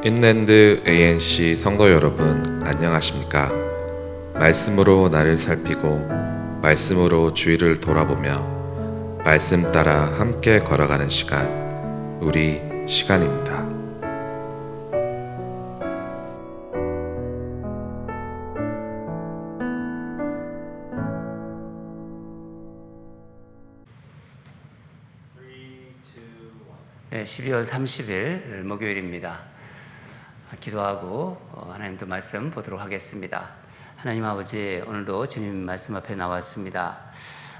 인랜드 ANC 성도 여러분, 안녕하십니까? 말씀으로 나를 살피고 말씀으로 주위를 돌아보며 말씀 따라 함께 걸어가는 시간, 우리 시간입니다. 네, 12월 30일 목요일입니다. 기도하고 하나님도 말씀 보도록 하겠습니다. 하나님 아버지, 오늘도 주님 말씀 앞에 나왔습니다.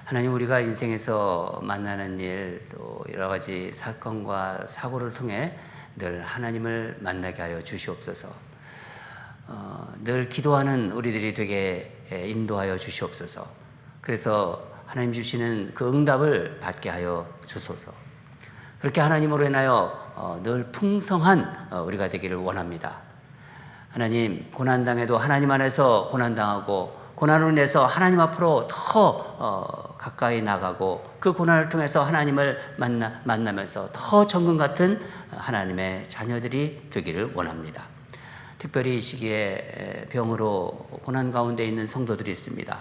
하나님, 우리가 인생에서 만나는 일, 또 여러 가지 사건과 사고를 통해 늘 하나님을 만나게 하여 주시옵소서. 늘 기도하는 우리들이 되게 인도하여 주시옵소서. 그래서 하나님 주시는 그 응답을 받게 하여 주소서. 그렇게 하나님으로 인하여 늘 풍성한 우리가 되기를 원합니다. 하나님, 고난당해도 하나님 안에서 고난당하고, 고난으로 인해서 하나님 앞으로 더 가까이 나가고, 그 고난을 통해서 하나님을 만나면서 더 정금 같은 하나님의 자녀들이 되기를 원합니다. 특별히 이 시기에 병으로 고난 가운데 있는 성도들이 있습니다.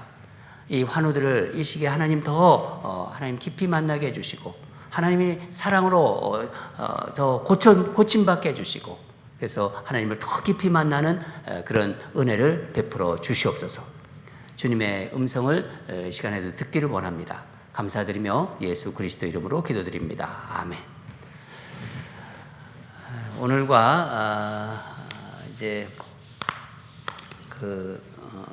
이 환우들을 이 시기에 하나님 하나님 깊이 만나게 해주시고, 하나님이 사랑으로 더 고침받게 해주시고, 그래서 하나님을 더 깊이 만나는 그런 은혜를 베풀어 주시옵소서. 주님의 음성을 시간에도 듣기를 원합니다. 감사드리며 예수 그리스도 이름으로 기도드립니다. 아멘. 오늘과 이제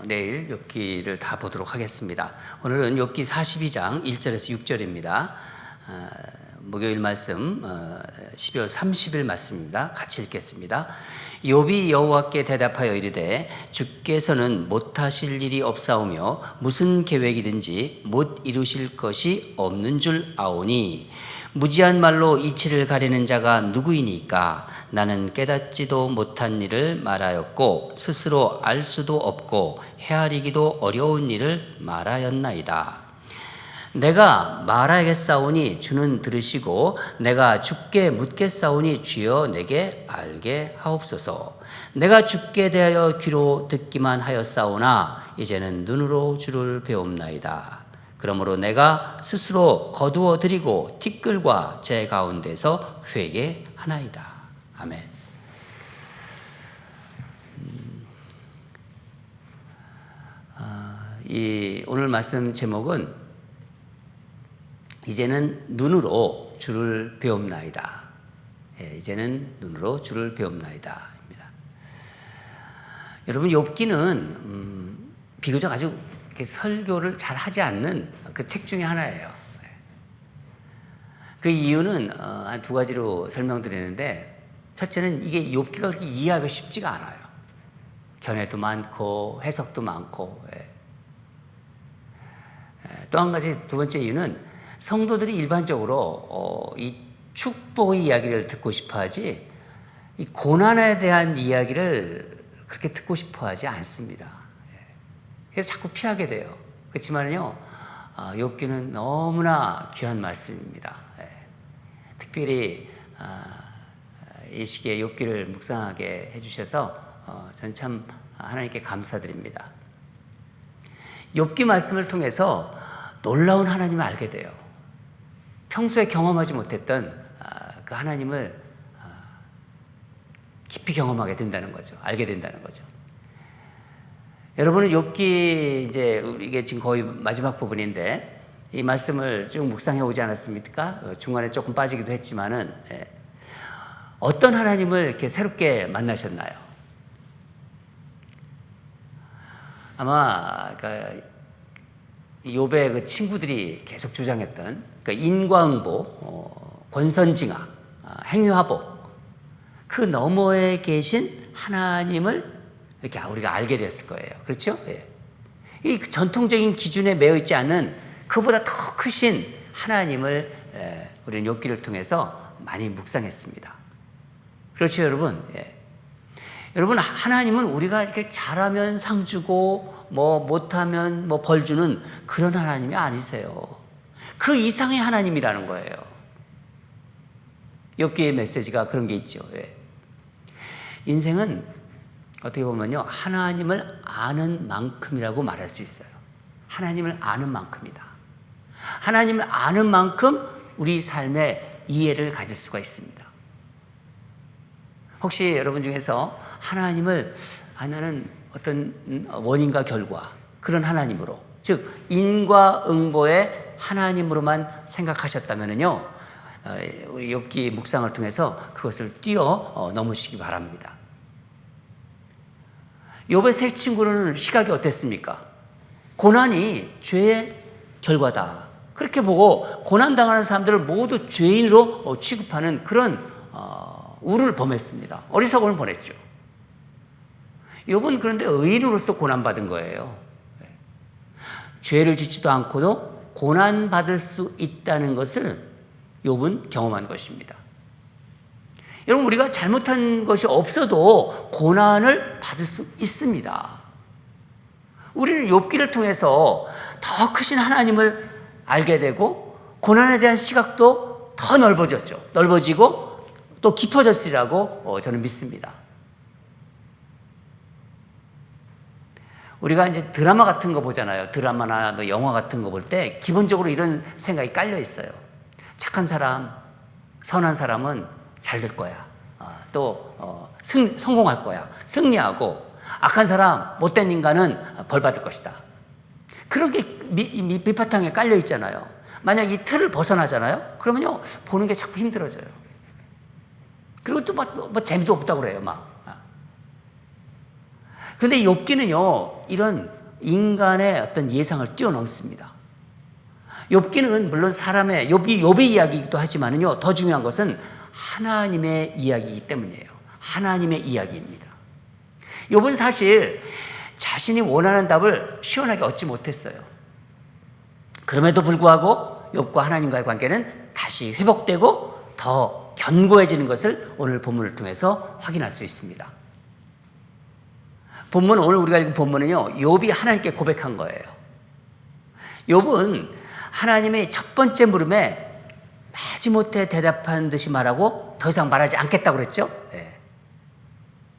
내일 욥기를 다 보도록 하겠습니다. 오늘은 욥기 42장 1절에서 6절입니다. 목요일 말씀 12월 30일 말씀입니다. 같이 읽겠습니다. 욥이 여호와께 대답하여 이르되 주께서는 못하실 일이 없사오며 무슨 계획이든지 못 이루실 것이 없는 줄 아오니 무지한 말로 이치를 가리는 자가 누구이니까? 나는 깨닫지도 못한 일을 말하였고 스스로 알 수도 없고 헤아리기도 어려운 일을 말하였나이다. 내가 말하겠사오니 주는 들으시고 내가 주께 묻겠사오니 주여 내게 알게 하옵소서. 내가 주께 대하여 귀로 듣기만 하였사오나 이제는 눈으로 주를 배움나이다. 그러므로 내가 스스로 거두어 드리고 티끌과 제 가운데서 회개하나이다. 아멘. 오늘 말씀 제목은 이제는 눈으로 주를 배움나이다. 이제는 눈으로 주를 배움나이다. 입니다. 여러분, 욥기는 비교적 아주 설교를 잘 하지 않는 그 책 중에 하나예요. 그 이유는 한 두 가지로 설명드리는데, 첫째는 이게 욥기가 그렇게 이해하기가 쉽지가 않아요. 견해도 많고 해석도 많고. 또 한 가지, 두 번째 이유는 성도들이 일반적으로 이 축복의 이야기를 듣고 싶어하지 이 고난에 대한 이야기를 그렇게 듣고 싶어하지 않습니다. 그래서 자꾸 피하게 돼요. 그렇지만요, 욥기는 너무나 귀한 말씀입니다. 특별히 이 시기에 욥기를 묵상하게 해주셔서 전 참 하나님께 감사드립니다. 욥기 말씀을 통해서 놀라운 하나님을 알게 돼요. 평소에 경험하지 못했던 그 하나님을 깊이 경험하게 된다는 거죠. 알게 된다는 거죠. 여러분은 욥기 이제 이게 지금 거의 마지막 부분인데 이 말씀을 쭉 묵상해 오지 않았습니까? 중간에 조금 빠지기도 했지만은 어떤 하나님을 이렇게 새롭게 만나셨나요? 아마 욥의 그 친구들이 계속 주장했던 인과응보, 권선징악, 행위화복, 그 너머에 계신 하나님을 이렇게 우리가 알게 됐을 거예요. 그렇죠? 이 전통적인 기준에 매여 있지 않은 그보다 더 크신 하나님을 우리는 욥기를 통해서 많이 묵상했습니다. 그렇죠, 여러분? 여러분, 하나님은 우리가 이렇게 잘하면 상 주고 못하면 벌 주는 그런 하나님이 아니세요. 그 이상의 하나님이라는 거예요. 욥기의 메시지가 그런 게 있죠. 인생은 어떻게 보면요, 하나님을 아는 만큼이라고 말할 수 있어요. 하나님을 아는 만큼이다. 하나님을 아는 만큼 우리 삶에 이해를 가질 수가 있습니다. 혹시 여러분 중에서 하나님을 나는 어떤 원인과 결과, 그런 하나님으로, 즉 인과응보의 하나님으로만 생각하셨다면요, 우리 욥기 묵상을 통해서 그것을 뛰어넘으시기 바랍니다. 욥의 세 친구는 시각이 어땠습니까? 고난이 죄의 결과다, 그렇게 보고 고난당하는 사람들을 모두 죄인으로 취급하는 그런 우를 범했습니다. 어리석음을 범했죠. 욥은 그런데 의인으로서 고난받은 거예요. 죄를 짓지도 않고도 고난받을 수 있다는 것을 욥은 경험한 것입니다. 여러분, 우리가 잘못한 것이 없어도 고난을 받을 수 있습니다. 우리는 욥기를 통해서 더 크신 하나님을 알게 되고 고난에 대한 시각도 더 넓어지고 또 깊어졌으리라고 저는 믿습니다. 우리가 이제 드라마 같은 거 보잖아요. 드라마나 뭐 영화 같은 거 볼 때 기본적으로 이런 생각이 깔려 있어요. 착한 사람, 선한 사람은 잘 될 거야. 또 성공할 거야. 승리하고, 악한 사람, 못된 인간은 벌 받을 것이다. 그런 게 밑바탕에 깔려 있잖아요. 만약 이 틀을 벗어나잖아요. 그러면요, 보는 게 자꾸 힘들어져요. 그리고 또 뭐 재미도 없다고 그래요, 막. 근데 욥기는요, 이런 인간의 어떤 예상을 뛰어넘습니다. 욥기는 물론 사람의, 욥의 이야기이기도 하지만요, 더 중요한 것은 하나님의 이야기이기 때문이에요. 하나님의 이야기입니다. 욥은 사실 자신이 원하는 답을 시원하게 얻지 못했어요. 그럼에도 불구하고 욥과 하나님과의 관계는 다시 회복되고 더 견고해지는 것을 오늘 본문을 통해서 확인할 수 있습니다. 오늘 우리가 읽은 본문은요, 욥이 하나님께 고백한 거예요. 욥은 하나님의 첫 번째 물음에 마지못해 대답한 듯이 말하고 더 이상 말하지 않겠다고 그랬죠. 네.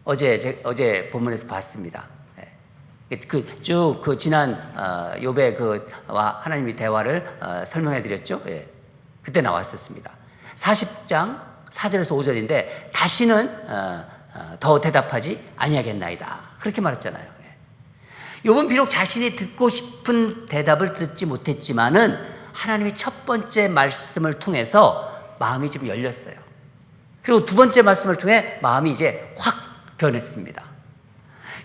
어제 본문에서 봤습니다. 네. 쭉 지난 욥의 와 하나님의 대화를 설명해 드렸죠. 네. 그때 나왔었습니다. 40장 4절에서 5절인데 다시는 더 대답하지 아니하겠나이다, 그렇게 말했잖아요. 욥은 비록 자신이 듣고 싶은 대답을 듣지 못했지만은 하나님의 첫 번째 말씀을 통해서 마음이 좀 열렸어요. 그리고 두 번째 말씀을 통해 마음이 이제 확 변했습니다.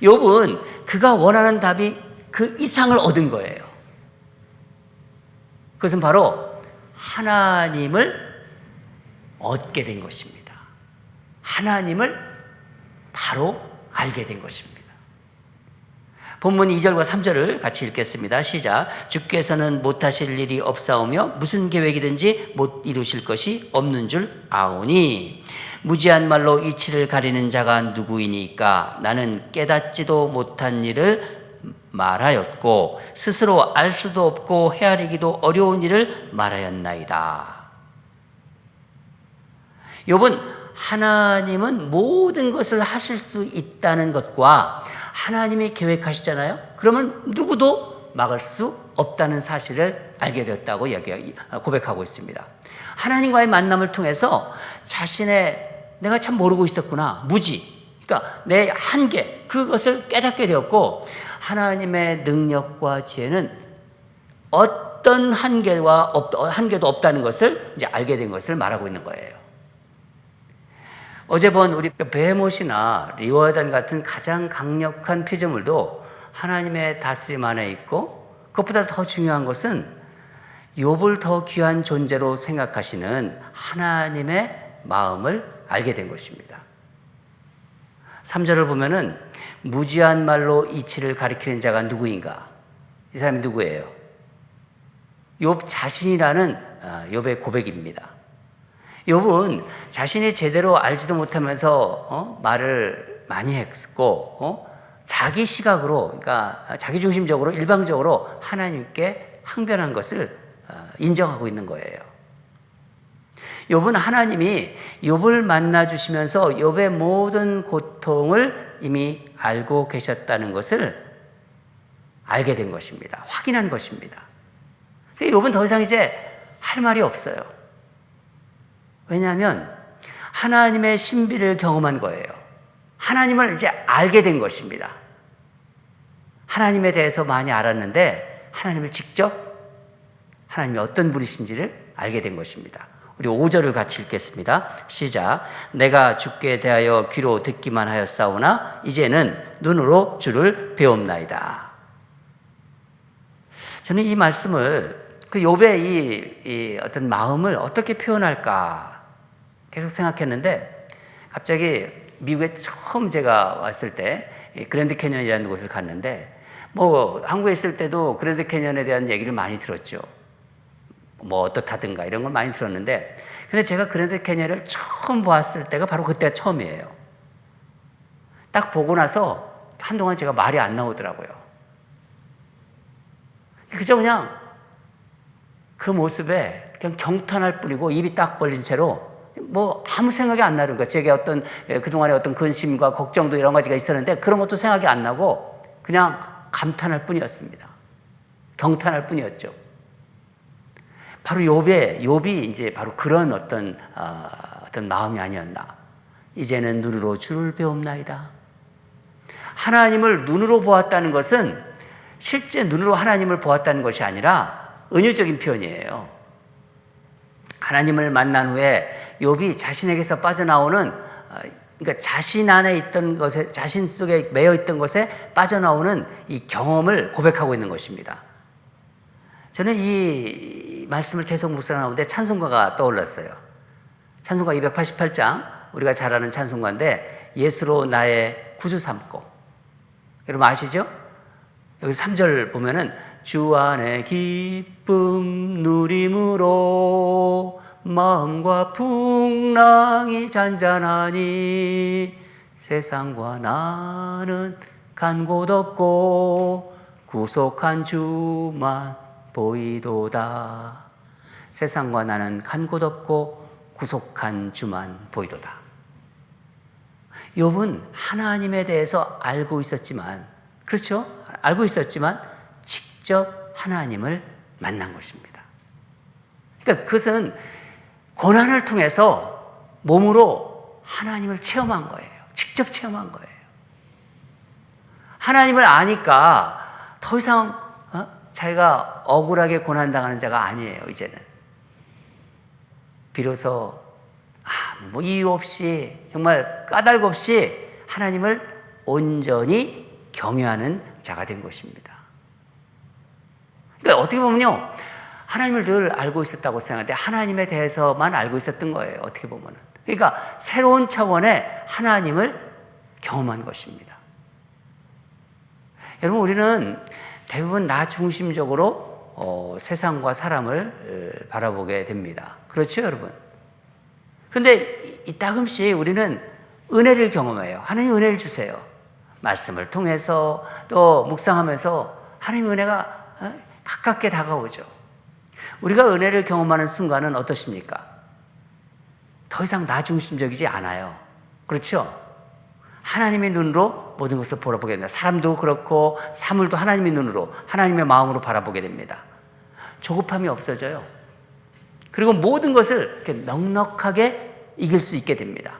욥은 그가 원하는 답이 그 이상을 얻은 거예요. 그것은 바로 하나님을 얻게 된 것입니다. 하나님을 바로 알게 된 것입니다. 본문 2절과 3절을 같이 읽겠습니다. 시작. 주께서는 못하실 일이 없사오며 무슨 계획이든지 못 이루실 것이 없는 줄 아오니 무지한 말로 이치를 가리는 자가 누구이니까 나는 깨닫지도 못한 일을 말하였고 스스로 알 수도 없고 헤아리기도 어려운 일을 말하였나이다. 욥은 하나님은 모든 것을 하실 수 있다는 것과 하나님이 계획하시잖아요. 그러면 누구도 막을 수 없다는 사실을 알게 되었다고 고백하고 있습니다. 하나님과의 만남을 통해서 자신의 내가 참 모르고 있었구나, 무지, 그러니까 내 한계, 그것을 깨닫게 되었고 하나님의 능력과 지혜는 어떤 한계도 없다는 것을 이제 알게 된 것을 말하고 있는 거예요. 어제 본 우리 베헤못이나 리워단 같은 가장 강력한 피조물도 하나님의 다스림 안에 있고, 그것보다 더 중요한 것은 욥을 더 귀한 존재로 생각하시는 하나님의 마음을 알게 된 것입니다. 3절을 보면은 무지한 말로 이치를 가리키는 자가 누구인가? 이 사람이 누구예요? 욥 자신이라는 욥의 고백입니다. 욥은 자신이 제대로 알지도 못하면서 말을 많이 했고 자기 시각으로, 그러니까 자기 중심적으로 일방적으로 하나님께 항변한 것을 인정하고 있는 거예요. 욥은 하나님이 욥을 만나 주시면서 욥의 모든 고통을 이미 알고 계셨다는 것을 알게 된 것입니다. 확인한 것입니다. 욥은 더 이상 이제 할 말이 없어요. 왜냐하면 하나님의 신비를 경험한 거예요. 하나님을 이제 알게 된 것입니다. 하나님에 대해서 많이 알았는데 하나님을 직접 하나님이 어떤 분이신지를 알게 된 것입니다. 우리 5절을 같이 읽겠습니다. 시작. 내가 주께 대하여 귀로 듣기만 하였사오나 이제는 눈으로 주를 배움나이다. 저는 이 말씀을 그 욥의 이 어떤 마음을 어떻게 표현할까 계속 생각했는데 갑자기 미국에 처음 제가 왔을 때 그랜드 캐년이라는 곳을 갔는데 뭐 한국에 있을 때도 그랜드 캐년에 대한 얘기를 많이 들었죠. 뭐 어떻다든가 이런 걸 많이 들었는데 근데 제가 그랜드 캐년을 처음 보았을 때가 바로 그때가 처음이에요. 딱 보고 나서 한동안 제가 말이 안 나오더라고요. 그저 그냥 그 모습에 그냥 경탄할 뿐이고 입이 딱 벌린 채로 뭐 아무 생각이 안 나는 거예요. 제게 어떤 그동안의 어떤 근심과 걱정도 이런 가지가 있었는데 그런 것도 생각이 안 나고 그냥 감탄할 뿐이었습니다. 경탄할 뿐이었죠. 바로 욥이 이제 바로 그런 어떤 마음이 아니었나. 이제는 눈으로 주를 배움나이다. 하나님을 눈으로 보았다는 것은 실제 눈으로 하나님을 보았다는 것이 아니라 은유적인 표현이에요. 하나님을 만난 후에 욥이 자신에게서 빠져나오는 그러니까 자신 안에 있던 것에 자신 속에 매여 있던 것에 빠져나오는 이 경험을 고백하고 있는 것입니다. 저는 이 말씀을 계속 묵상하는데 찬송가가 떠올랐어요. 찬송가 288장 우리가 잘 아는 찬송가인데 예수로 나의 구주 삼고 여러분 아시죠? 여기 3절 보면은 주 안에 기쁨 누림으로 마음과 풍랑이 잔잔하니 세상과 나는 간 곳 없고 구속한 주만 보이도다. 세상과 나는 간 곳 없고 구속한 주만 보이도다. 욥은 하나님에 대해서 알고 있었지만 그렇죠? 알고 있었지만 직접 하나님을 만난 것입니다. 그러니까 그것은 고난을 통해서 몸으로 하나님을 체험한 거예요. 직접 체험한 거예요. 하나님을 아니까 더 이상 자기가 억울하게 고난당하는 자가 아니에요. 이제는 비로소 뭐 이유 없이 정말 까닭 없이 하나님을 온전히 경외하는 자가 된 것입니다. 그러니까 어떻게 보면요, 하나님을 늘 알고 있었다고 생각하는데 하나님에 대해서만 알고 있었던 거예요. 어떻게 보면은. 그러니까 새로운 차원의 하나님을 경험한 것입니다. 여러분, 우리는 대부분 나 중심적으로 세상과 사람을 바라보게 됩니다. 그렇죠, 여러분? 그런데 이따금씩 우리는 은혜를 경험해요. 하나님 은혜를 주세요. 말씀을 통해서 또 묵상하면서 하나님의 은혜가 가깝게 다가오죠. 우리가 은혜를 경험하는 순간은 어떠십니까? 더 이상 나 중심적이지 않아요. 그렇죠? 하나님의 눈으로 모든 것을 바라보게 됩니다. 사람도 그렇고 사물도 하나님의 눈으로, 하나님의 마음으로 바라보게 됩니다. 조급함이 없어져요. 그리고 모든 것을 이렇게 넉넉하게 이길 수 있게 됩니다.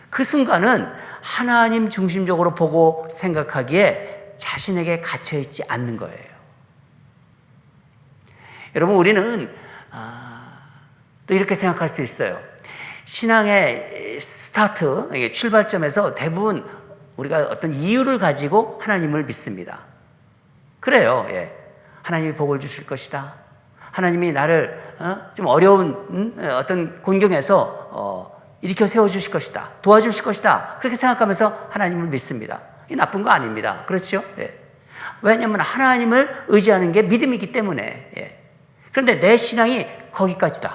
그 순간은 하나님 중심적으로 보고 생각하기에 자신에게 갇혀있지 않는 거예요. 여러분, 우리는 또 이렇게 생각할 수 있어요. 신앙의 스타트, 출발점에서 대부분 우리가 어떤 이유를 가지고 하나님을 믿습니다. 그래요. 예. 하나님이 복을 주실 것이다. 하나님이 나를 좀 어려운 어떤 곤경에서 일으켜 세워주실 것이다. 도와주실 것이다. 그렇게 생각하면서 하나님을 믿습니다. 이 나쁜 거 아닙니다. 그렇죠? 예. 왜냐하면 하나님을 의지하는 게 믿음이기 때문에. 예. 그런데 내 신앙이 거기까지다.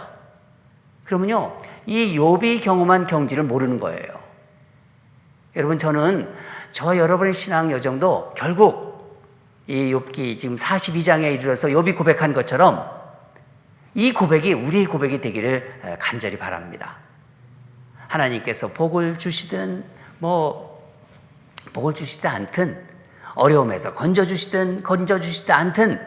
그러면요, 이 욥이 경험한 경지를 모르는 거예요. 여러분, 저는 저와 여러분의 신앙 여정도 결국 이 욥기 지금 42장에 이르러서 욥이 고백한 것처럼 이 고백이 우리의 고백이 되기를 간절히 바랍니다. 하나님께서 복을 주시든 복을 주시지 않든, 어려움에서 건져주시든 건져주시지 않든,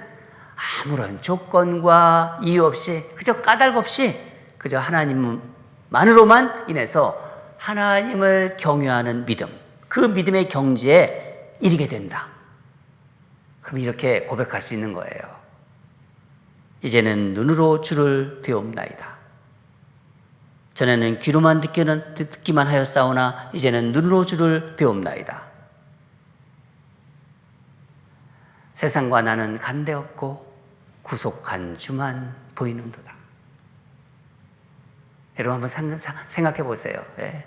아무런 조건과 이유 없이, 그저 까닭 없이 그저 하나님만으로만 인해서 하나님을 경외하는 믿음, 그 믿음의 경지에 이르게 된다. 그럼 이렇게 고백할 수 있는 거예요. 이제는 눈으로 주를 배움나이다. 전에는 귀로만 듣기만 하였사오나 이제는 눈으로 주를 배움나이다. 세상과 나는 간대없고 구속한 주만 보이는도다. 여러분 한번 생각해 보세요. 예.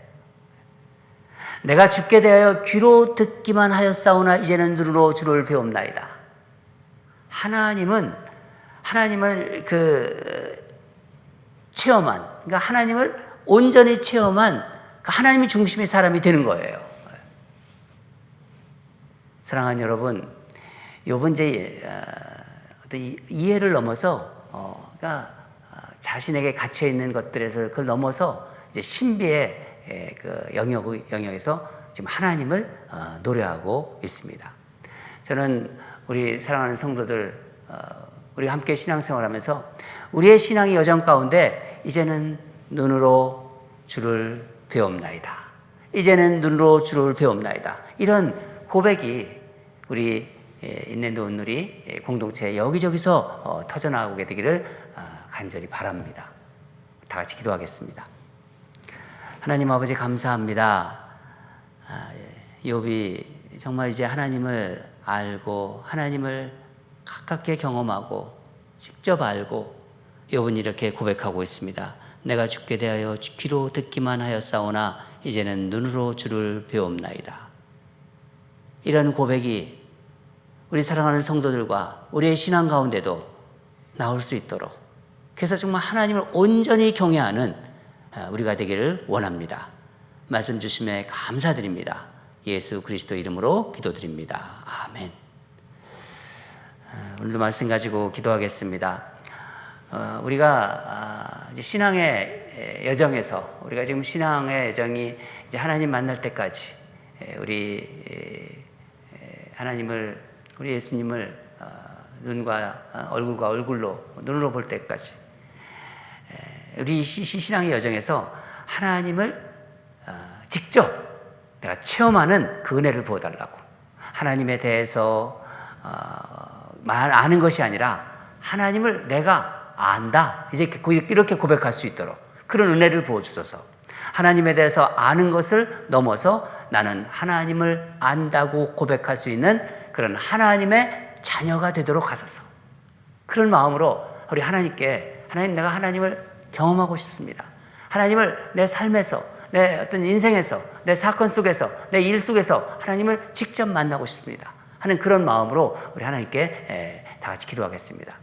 내가 죽게 대하여 귀로 듣기만 하였사오나 이제는 눈으로 주를 배움나이다. 하나님을 체험한, 그러니까 하나님을 온전히 체험한 하나님이 중심의 사람이 되는 거예요. 사랑하는 여러분, 요번 이제 어떤 이해를 넘어서, 그러니까 자신에게 갇혀 있는 것들에서 그걸 넘어서 이제 신비의 그 영역에서 지금 하나님을 노래하고 있습니다. 저는 우리 사랑하는 성도들, 우리 함께 신앙생활하면서 우리의 신앙의 여정 가운데 이제는 눈으로 주를 배움나이다. 이제는 눈으로 주를 배움나이다. 이런 고백이 우리 인랜드 온누리 공동체 여기저기서 터져나오게 되기를 간절히 바랍니다. 다 같이 기도하겠습니다. 하나님 아버지 감사합니다. 욥이 정말 이제 하나님을 알고 하나님을 가깝게 경험하고 직접 알고 욥은 이렇게 고백하고 있습니다. 내가 죽게 대하여 귀로 듣기만 하였사오나 이제는 눈으로 주를 배움나이다. 이런 고백이 우리 사랑하는 성도들과 우리의 신앙 가운데도 나올 수 있도록, 그래서 정말 하나님을 온전히 경외하는 우리가 되기를 원합니다. 말씀 주심에 감사드립니다. 예수 그리스도 이름으로 기도드립니다. 아멘. 오늘도 말씀 가지고 기도하겠습니다. 우리가 이제 신앙의 여정에서, 우리가 지금 신앙의 여정이 이제 하나님 만날 때까지 우리 하나님을, 우리 예수님을 눈과 얼굴과 얼굴로, 눈으로 볼 때까지 우리 신앙의 여정에서 하나님을 직접 내가 체험하는 그 은혜를 부어달라고, 하나님에 대해서 아는 것이 아니라 하나님을 내가 안다, 이제 이렇게 고백할 수 있도록 그런 은혜를 부어주소서. 하나님에 대해서 아는 것을 넘어서 나는 하나님을 안다고 고백할 수 있는 그런 하나님의 자녀가 되도록 하소서. 그런 마음으로 우리 하나님께, 하나님, 내가 하나님을 경험하고 싶습니다. 하나님을 내 삶에서, 내 어떤 인생에서, 내 사건 속에서, 내 일 속에서 하나님을 직접 만나고 싶습니다 하는 그런 마음으로 우리 하나님께 다 같이 기도하겠습니다.